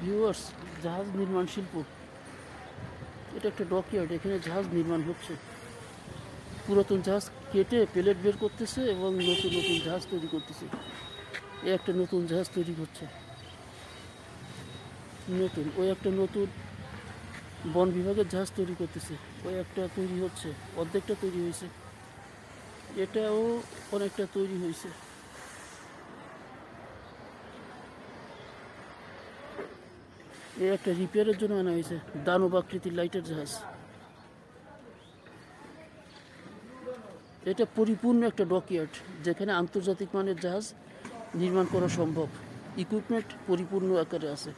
Viewers, জাহাজ নির্মাণ শিল্প, এটা একটা ডকইয়ার্ড। এখানে জাহাজ নির্মাণ হচ্ছে। পুরাতন জাহাজ কেটে প্লেট বের করতেছে এবং নতুন নতুন জাহাজ তৈরি করতেছে। এ একটা নতুন জাহাজ তৈরি হচ্ছে। নতুন ওই একটা নতুন বন বিভাগের জাহাজ তৈরি করতেছে। ওই একটা তৈরি হচ্ছে, অর্ধেকটা তৈরি হয়েছে। এটাও অনেকটা তৈরি হয়েছে। এ একটা রিপেয়ারের জন্য আনা হয়েছে, দানব আকৃতির লাইটের জাহাজ। এটা পরিপূর্ণ একটা ডকইয়ার্ড, যেখানে আন্তর্জাতিক মানের জাহাজ নির্মাণ করা সম্ভব। ইকুইপমেন্ট পরিপূর্ণ আকারে আছে।